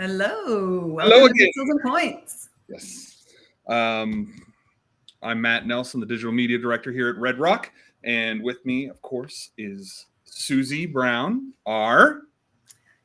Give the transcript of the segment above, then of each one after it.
Hello. Hello Welcome to again. Pixels and Points. Yes. I'm Matt Nelson, the digital media director here at Red Rock. And with me, of course, is Susie Brown, our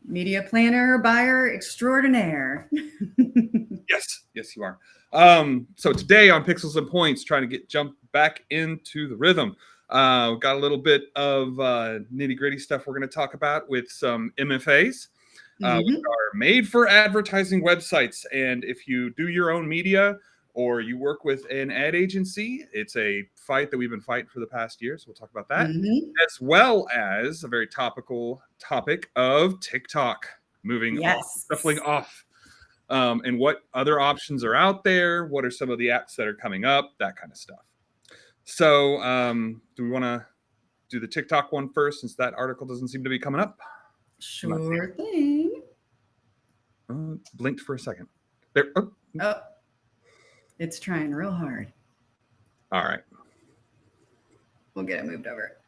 Media planner, buyer extraordinaire. Yes, you are. So today on Pixels and Points, trying to jump back into the rhythm. We've got a little bit of nitty-gritty stuff we're going to talk about with some MFAs. Which are made for advertising websites. And if you do your own media or you work with an ad agency, it's a fight that we've been fighting for the past year. So we'll talk about that, as well as a very topical topic of TikTok moving off, shuffling off, and what other options are out there. What are some of the apps that are coming up? That kind of stuff. So do we want to do the TikTok one first, since that article doesn't seem to be coming up? Sure thing. Blinked for a second. There. Oh, it's trying real hard. All right. We'll get it moved over.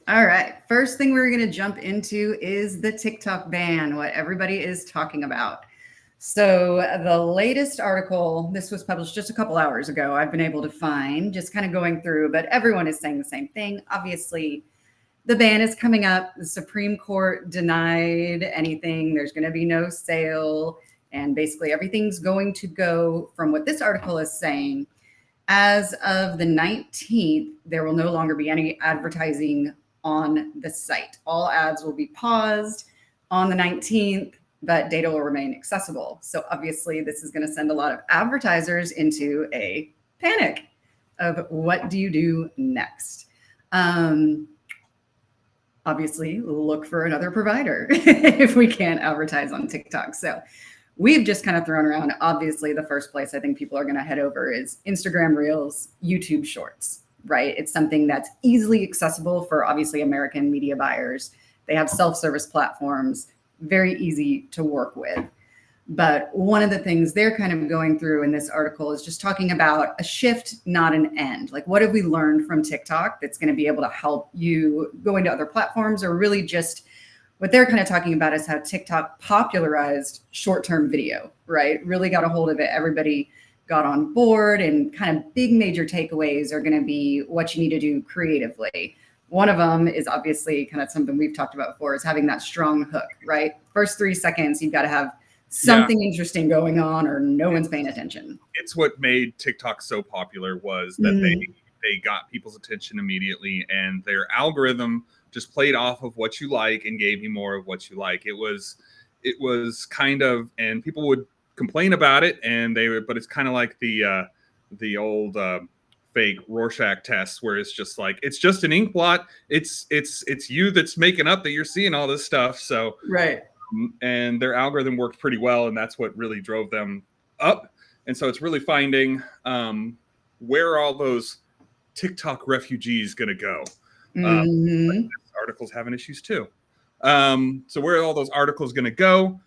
All right. First thing we're going to jump into is the TikTok ban, what everybody is talking about. So the latest article, this was published just a couple hours ago, I've been able to find, just kind of going through, but everyone is saying the same thing. Obviously, the ban is coming up. The Supreme Court denied anything. There's going to be no sale. And basically everything's going to go, from what this article is saying, as of the 19th, there will no longer be any advertising on the site. All ads will be paused on the 19th, but data will remain accessible. So obviously this is going to send a lot of advertisers into a panic of what do you do next? Obviously look for another provider if we can't advertise on TikTok. So we've just kind of thrown around, obviously the first place I think people are going to head over is Instagram Reels, YouTube Shorts, right? It's something that's easily accessible for obviously American media buyers. They have self-service platforms, very easy to work with. But one of the things they're kind of going through in this article is just talking about a shift, not an end. Like, what have we learned from TikTok that's going to be able to help you go into other platforms, or really just what they're kind of talking about is how TikTok popularized short-term video, right? Really got a hold of it. Everybody got on board, and kind of big major takeaways are going to be what you need to do creatively. One of them is obviously kind of something we've talked about before, is having that strong hook, right? First 3 seconds, you've got to have something interesting going on, or no one's paying attention. It's what made TikTok so popular, was that they got people's attention immediately, and their algorithm just played off of what you like and gave you more of what you like. It was kind of, and people would complain about it, and but it's kind of like the old fake Rorschach test, where it's just like, it's just an ink blot. It's you that's making up that you're seeing all this stuff. So right. And their algorithm worked pretty well, and that's what really drove them up. And so it's really finding where are all those TikTok refugees going to go. This article's having issues too. So where are all those articles going to go?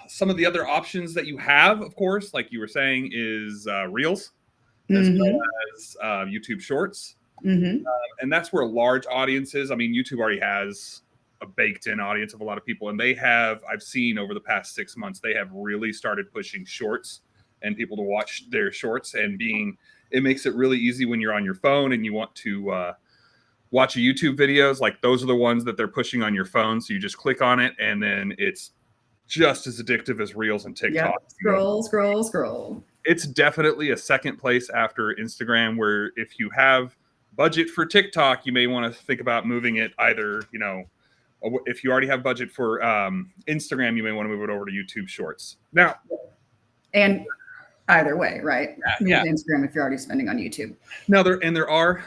Some of the other options that you have, of course, like you were saying, is Reels, as well as YouTube Shorts. And that's where large audiences, I mean, YouTube already has a baked-in audience of a lot of people, and I've seen over the past 6 months, they have really started pushing shorts and people to watch their shorts, and it makes it really easy when you're on your phone and you want to watch a YouTube videos. Like, those are the ones that they're pushing on your phone, so you just click on it, and then it's just as addictive as Reels and TikTok. Yep. Scroll. It's definitely a second place after Instagram, where if you have budget for TikTok, you may want to think about moving it either, if you already have budget for Instagram, you may want to move it over to YouTube Shorts. Now, and either way, right? Move to Instagram if you're already spending on YouTube. Now, there are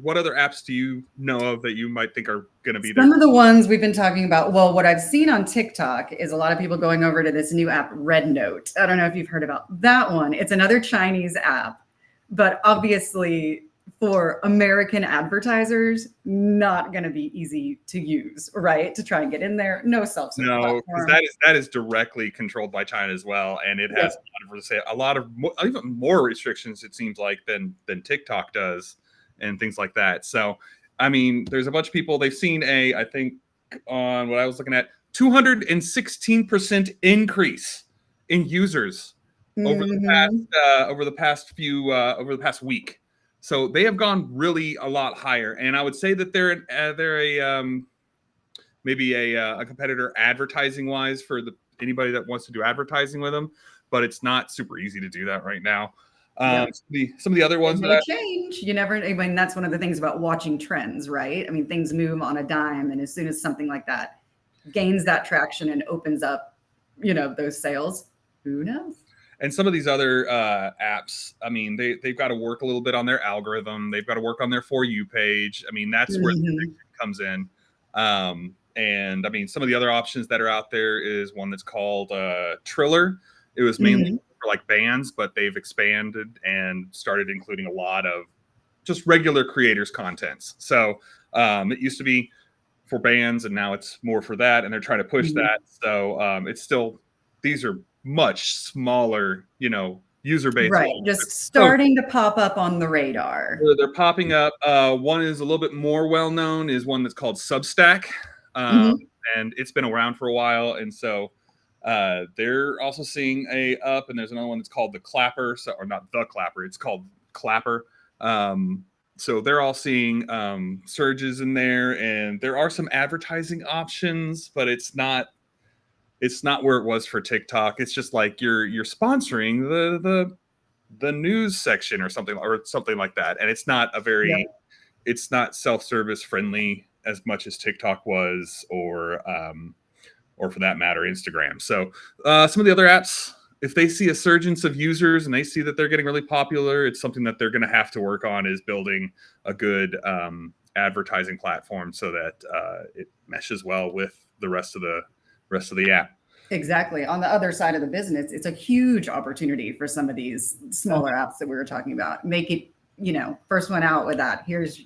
what other apps do you know of that you might think are going to be there? Some of the ones we've been talking about. Well, what I've seen on TikTok is a lot of people going over to this new app, Red Note. I don't know if you've heard about that one. It's another Chinese app, but obviously for American advertisers, not going to be easy to use, right? To try and get in there, no self-service. No, because that is directly controlled by China as well, and it has a lot of even more restrictions, it seems like, than TikTok does, and things like that. So, I mean, there's a bunch of people. They've seen I think on what I was looking at, 216% increase in users over the past week. So they have gone really a lot higher, and I would say that they're a maybe a competitor advertising wise for anybody that wants to do advertising with them, but it's not super easy to do that right now. Some of the other ones that may change. You never. I mean, that's one of the things about watching trends, right? I mean, things move on a dime, and as soon as something like that gains that traction and opens up, those sales, who knows? And some of these other apps, I mean, they've got to work a little bit on their algorithm. They've got to work on their For You page. I mean, that's where the comes in. And I mean, some of the other options that are out there is one that's called Triller. It was mainly for like bands, but they've expanded and started including a lot of just regular creators' contents. So it used to be for bands, and now it's more for that, and they're trying to push that. So it's still, these are much smaller, user base. Right, just starting to pop up on the radar. They're popping up. One is a little bit more well-known, is one that's called Substack. And it's been around for a while, and so they're also seeing a up. And there's another one that's called the Clapper, or not the Clapper, it's called Clapper. So they're all seeing surges in there, and there are some advertising options, but it's not where it was for TikTok. It's just like you're sponsoring the news section or something like that, and it's not it's not self-service friendly as much as TikTok was, or for that matter, Instagram. So some of the other apps, if they see a surgence of users and they see that they're getting really popular, it's something that they're going to have to work on, is building a good advertising platform so that it meshes well with the rest of the app. Exactly. On the other side of the business, it's a huge opportunity for some of these smaller apps that we were talking about. Make it, first one out with that. Here's,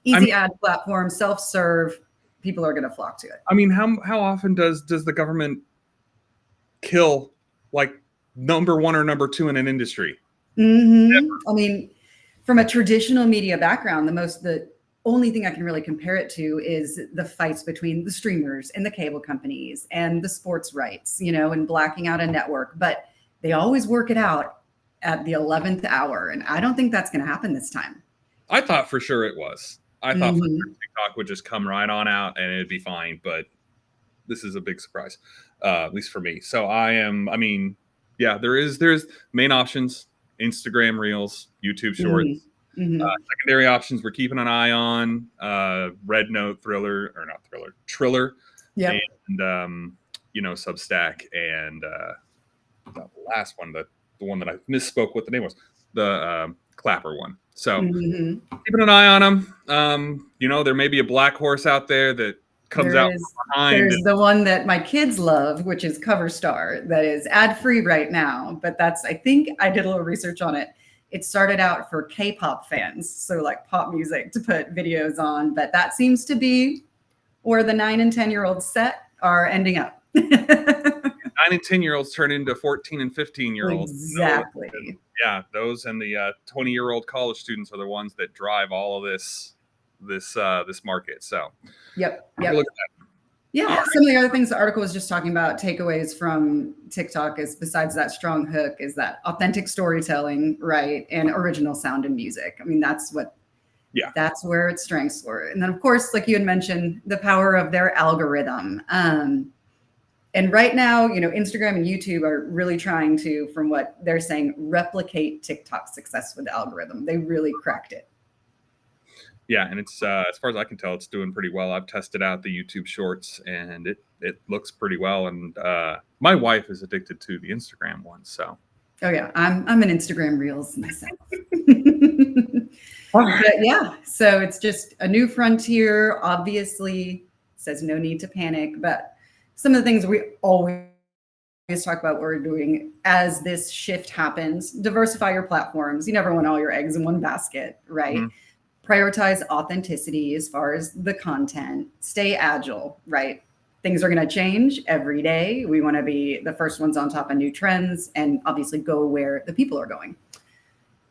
easy ad platform, self-serve. People are going to flock to it. I mean, how often does the government kill like number one or number two in an industry? I mean, from a traditional media background, the only thing I can really compare it to is the fights between the streamers and the cable companies and the sports rights, and blacking out a network. But they always work it out at the 11th hour. And I don't think that's going to happen this time. I thought for sure it was. I thought for sure TikTok would just come right on out and it'd be fine. But this is a big surprise, at least for me. So there's main options: Instagram Reels, YouTube Shorts. Secondary options we're keeping an eye on: Triller, and Substack, and the last one, the one that I misspoke what the name was, the Clapper one. So keeping an eye on them. There may be a black horse out there that comes out from behind. There's the one that my kids love, which is Cover Star, that is ad-free right now. But I think I did a little research on it. It started out for K-pop fans, so like pop music to put videos on, but that seems to be where the 9 and 10-year-olds set are ending up. 9 and 10-year-olds turn into 14 and 15-year-olds. Exactly. Those and the 20-year-old college students are the ones that drive all of this market. So, yep. Look at that. Yeah, some of the other things the article was just talking about, takeaways from TikTok, is besides that strong hook, is that authentic storytelling, right? And original sound and music. I mean, that's where its strengths were. And then, of course, like you had mentioned, the power of their algorithm. And right now, Instagram and YouTube are really trying to, from what they're saying, replicate TikTok's success with the algorithm. They really cracked it. Yeah, and it's as far as I can tell, it's doing pretty well. I've tested out the YouTube Shorts, and it looks pretty well. And my wife is addicted to the Instagram one. So, oh yeah, I'm an Instagram Reels myself. But yeah, so it's just a new frontier. Obviously, says no need to panic, but some of the things we always talk about what we're doing as this shift happens: diversify your platforms. You never want all your eggs in one basket, right? Prioritize authenticity as far as the content, stay agile, right? Things are going to change every day. We want to be the first ones on top of new trends and obviously go where the people are going.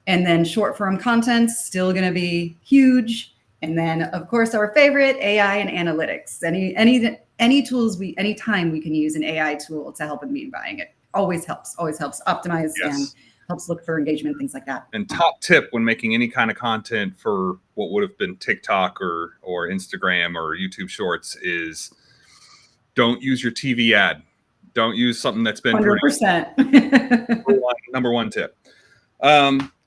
And then short form content's still going to be huge. And then, of course, our favorite, AI and analytics. Any tools anytime we can use an AI tool to help with media buying, it always helps optimize and helps look for engagement, things like that. And top tip when making any kind of content for what would have been TikTok or Instagram or YouTube Shorts is don't use your TV ad. Don't use something that's been 100%. Number one tip.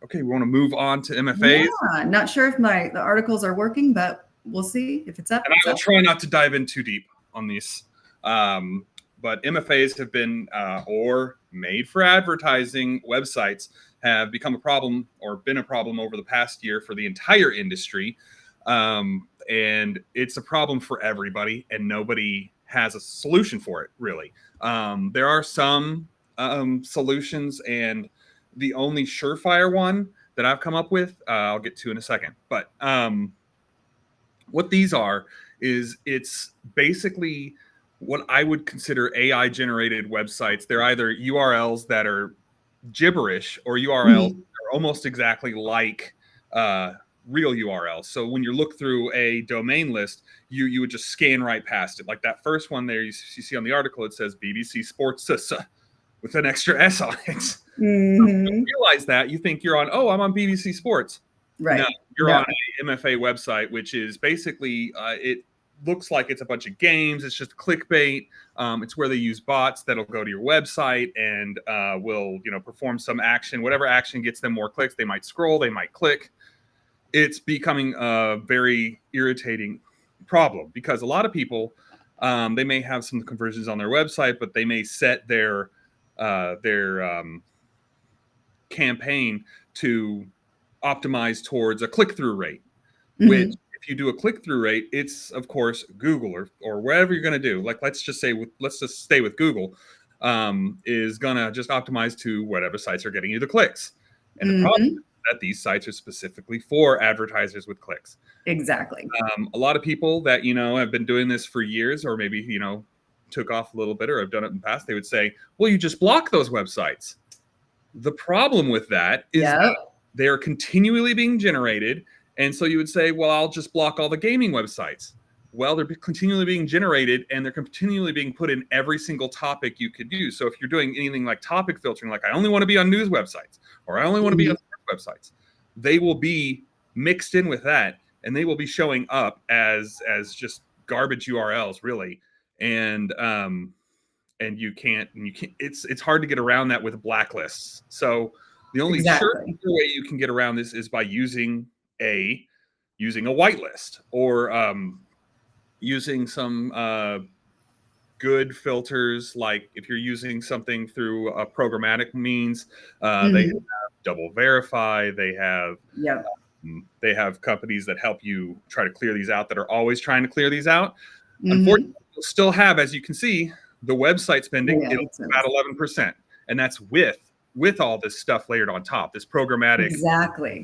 Okay, we want to move on to MFAs. Yeah, not sure if the articles are working, but we'll see if it's up. And I will try not to dive in too deep on these. But MFAs have been or made for advertising websites have become a problem or been a problem over the past year for the entire industry. And it's a problem for everybody, and nobody has a solution for it, really. There are some solutions, and the only surefire one that I've come up with, I'll get to in a second. But what these are is it's basically what I would consider AI generated websites. They're either URLs that are gibberish or URLs that are almost exactly like real URLs. So when you look through a domain list, you would just scan right past it. Like that first one there you see on the article, it says BBC Sports with an extra S on it. You realize that, you think you're on, I'm on BBC Sports. Right. No, you're on an MFA website, which is basically, it looks like it's a bunch of games. It's just clickbait. It's where they use bots that'll go to your website and will, perform some action. Whatever action gets them more clicks, they might scroll, they might click. It's becoming a very irritating problem because a lot of people, they may have some conversions on their website, but they may set their campaign to optimize towards a click-through rate, which if you do a click-through rate, it's of course Google or wherever you're going to do. Like let's just stay with Google, is going to just optimize to whatever sites are getting you the clicks. And the problem is that these sites are specifically for advertisers with clicks. Exactly. A lot of people that have been doing this for years, or maybe took off a little bit or have done it in the past, they would say, well, you just block those websites. The problem with that is that they are continually being generated. And so you would say, well, I'll just block all the gaming websites. Well, they're continually being generated and they're continually being put in every single topic you could use. So if you're doing anything like topic filtering, like I only want to be on news websites or I only want to be on sports websites, they will be mixed in with that and they will be showing up as just garbage URLs, really. And you can't it's hard to get around that with blacklists. So the only sure way you can get around this is by using a whitelist or using some good filters. Like if you're using something through a programmatic means, they have double verify. They have companies that help you try to clear these out that are always trying to clear these out. Unfortunately, you'll still have, as you can see, the website spending is about 11%, and that's with all this stuff layered on top, this programmatic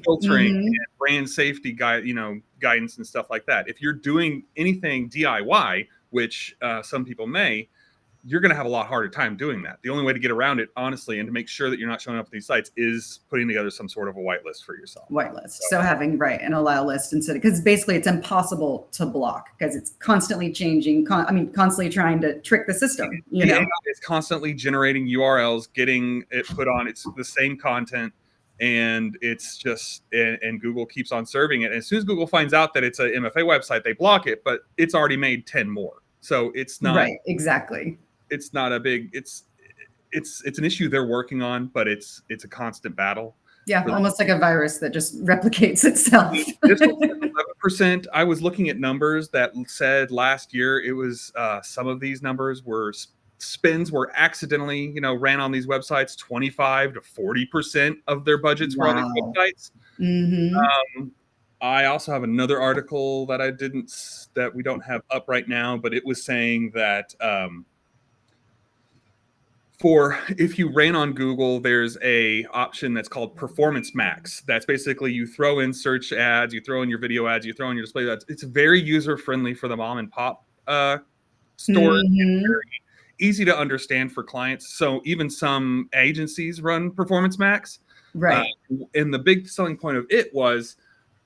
filtering and brand safety guidance and stuff like that. If you're doing anything DIY, which some people may, you're going to have a lot harder time doing that. The only way to get around it, honestly, and to make sure that you're not showing up at these sites is putting together some sort of a whitelist for yourself. Whitelist. So having an allow list instead, because basically it's impossible to block because it's constantly changing. Constantly trying to trick the system. It's constantly generating URLs, getting it put on. It's the same content, and it's just and Google keeps on serving it. And as soon as Google finds out that it's a MFA website, they block it, but it's already made 10 more. So it's not exactly. It's not a big. It's an issue they're working on, but it's a constant battle. Yeah, almost like a virus that just replicates itself. This was 11%. I was looking at numbers that said last year it was some of these numbers were spins were accidentally ran on these websites. 25 to 40% of their budgets were on these websites. I also have another article that we don't have up right now, but it was saying that if you ran on Google, there's a option that's called Performance Max. That's basically you throw in search ads, you throw in your video ads, you throw in your display ads. It's very user friendly for the mom and pop stores. It's very easy to understand for clients. So even some agencies run Performance Max. Right. And the big selling point of it was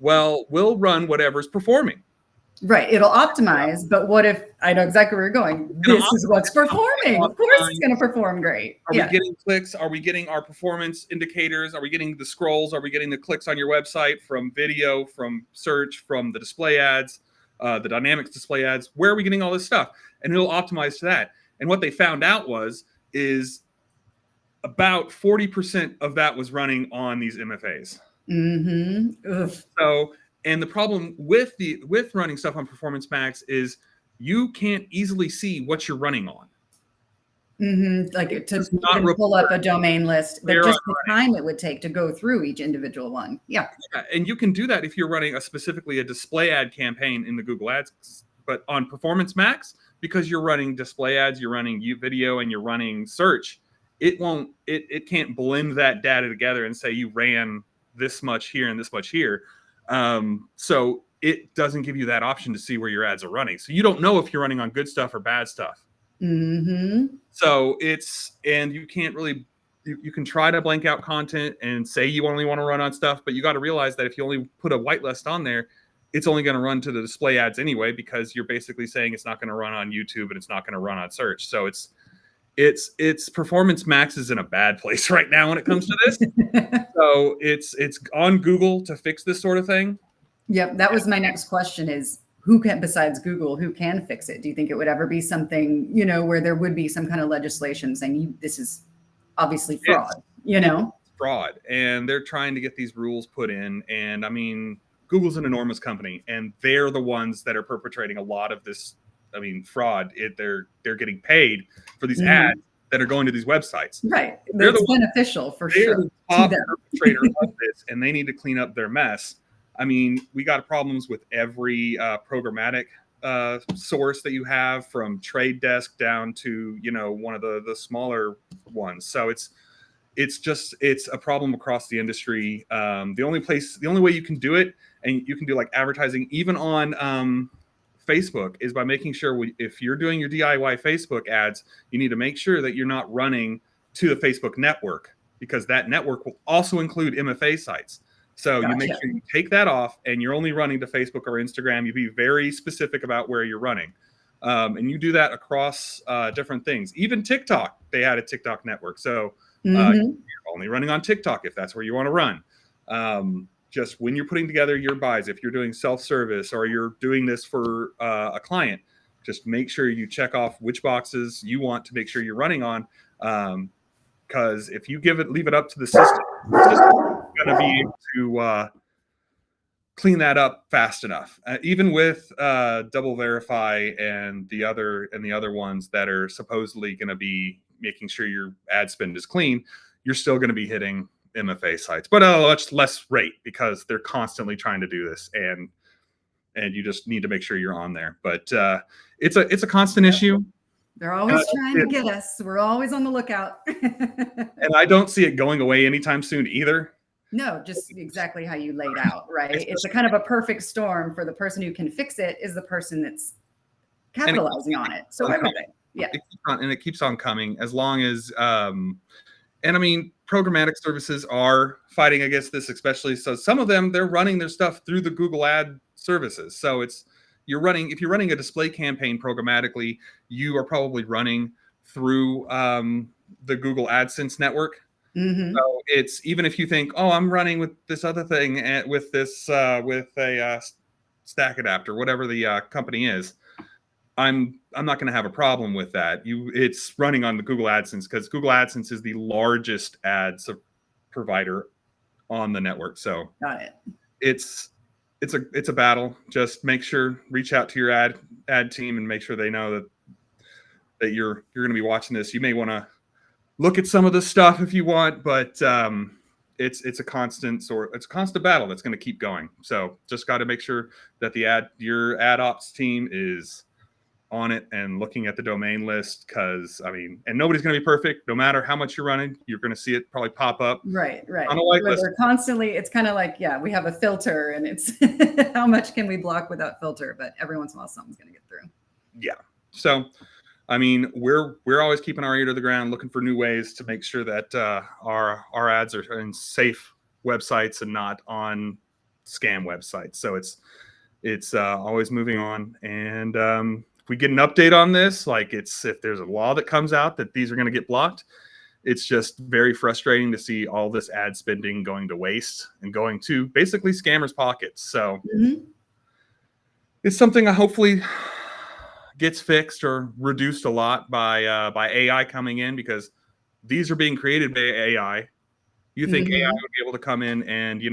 Well, we'll run whatever's performing. Right. It'll optimize, but what if I know exactly where you're going? This is what's performing. Of course it's going to perform great. Are we getting clicks? Are we getting our performance indicators? Are we getting the scrolls? Are we getting the clicks on your website from video, from search, from the display ads, the dynamics display ads? Where are we getting all this stuff? And it'll optimize to that. And what they found out is about 40% of that was running on these MFAs. So, and the problem with running stuff on Performance Max is you can't easily see what you're running on. Like to pull up a domain list, but just the time it would take to go through each individual one. Yeah. And you can do that if you're running specifically a display ad campaign in the Google Ads, but on Performance Max, because you're running display ads, you're running video, and you're running search, it can't blend that data together and say you ran this much here and this much here. So it doesn't give you that option to see where your ads are running. So you don't know if you're running on good stuff or bad stuff. So and you can't really, you can try to blank out content and say you only want to run on stuff, but you got to realize that if you only put a whitelist on there, it's only going to run to the display ads anyway, because you're basically saying it's not going to run on YouTube and it's not going to run on search. So it's Performance Max is in a bad place right now when it comes to this. So it's on Google to fix this sort of thing. Yep. That was my next question is, who can, besides Google, who can fix it? Do you think it would ever be something, where there would be some kind of legislation saying this is obviously fraud, It's fraud. And they're trying to get these rules put in. And I mean, Google's an enormous company, and they're the ones that are perpetrating a lot of this. I mean, fraud. They're getting paid for these ads that are going to these websites. Right. It's beneficial for sure. They're the top perpetrator of this, and they need to clean up their mess. I mean, we got problems with every programmatic source that you have, from Trade Desk down to, one of the smaller ones. So it's a problem across the industry. The only way you can do it, and you can do like advertising even on Facebook, is by making sure if you're doing your DIY Facebook ads, you need to make sure that you're not running to the Facebook network, because that network will also include MFA sites. So you make sure you take that off, and you're only running to Facebook or Instagram. You be very specific about where you're running. And you do that across different things. Even TikTok, they had a TikTok network. So you're only running on TikTok if that's where you want to run. Just when you're putting together your buys, if you're doing self-service or you're doing this for a client, just make sure you check off which boxes you want to make sure you're running on. Because if you leave it up to the system is going to be able to clean that up fast enough. Even with Double Verify and the other ones that are supposedly going to be making sure your ad spend is clean, you're still going to be hitting MFA sites, but at a much less rate, because they're constantly trying to do this, and you just need to make sure you're on there. But it's a constant issue. They're always trying to get us. We're always on the lookout. And I don't see it going away anytime soon either. No, just exactly how you laid out, right? It's a kind of a perfect storm for the person who can fix it is the person that's capitalizing on it. So everything. Yeah. It keeps on coming as long as and I mean, programmatic services are fighting against this, especially. So some of them, they're running their stuff through the Google ad services. So if you're running a display campaign programmatically, you are probably running through the Google AdSense network. So it's, even if you think, oh, I'm running with this other thing and with a stack adapter, whatever the company is, I'm not going to have a problem with that. It's running on the Google AdSense, because Google AdSense is the largest ads provider on the network. So got it. It's a battle. Just reach out to your ad team and make sure they know that you're going to be watching this. You may want to look at some of the stuff if you want, but it's a constant battle that's going to keep going. So just got to make sure that your ad ops team is on it and looking at the domain list, because and nobody's going to be perfect. No matter how much you're running, you're going to see it probably pop up. Right. On a whitelist. They're constantly, it's kind of like, we have a filter, and it's how much can we block with that filter? But every once in a while, something's going to get through. Yeah. So, we're always keeping our ear to the ground, looking for new ways to make sure that our ads are in safe websites and not on scam websites. So it's always moving on. And if we get an update on this, like if there's a law that comes out that these are going to get blocked, it's just very frustrating to see all this ad spending going to waste and going to basically scammers' pockets. So it's something that hopefully gets fixed or reduced a lot by AI coming in, because these are being created by AI. You think AI would be able to come in and,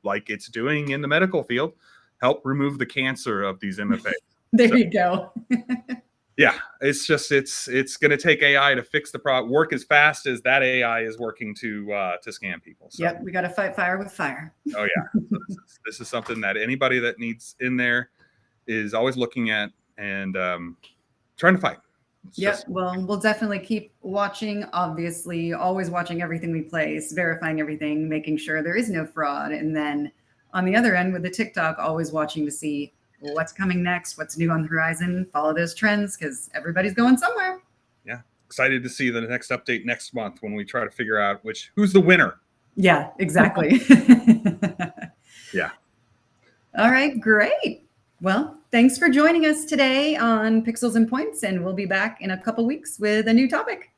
like it's doing in the medical field, help remove the cancer of these MFAs. There you go. Yeah, it's just it's going to take AI to fix the problem, work as fast as that AI is working to scam people. So. Yep, we got to fight fire with fire. Oh yeah, so this is something that anybody that needs in there is always looking at and trying to fight. Well, we'll definitely keep watching. Obviously, always watching everything we place, verifying everything, making sure there is no fraud, and then on the other end with the TikTok, always watching to see what's coming next, what's new on the horizon, follow those trends because everybody's going somewhere. Yeah. Excited to see the next update next month when we try to figure out who's the winner. Yeah, exactly. Yeah. All right, great. Well, thanks for joining us today on Pixels and Points, and we'll be back in a couple weeks with a new topic.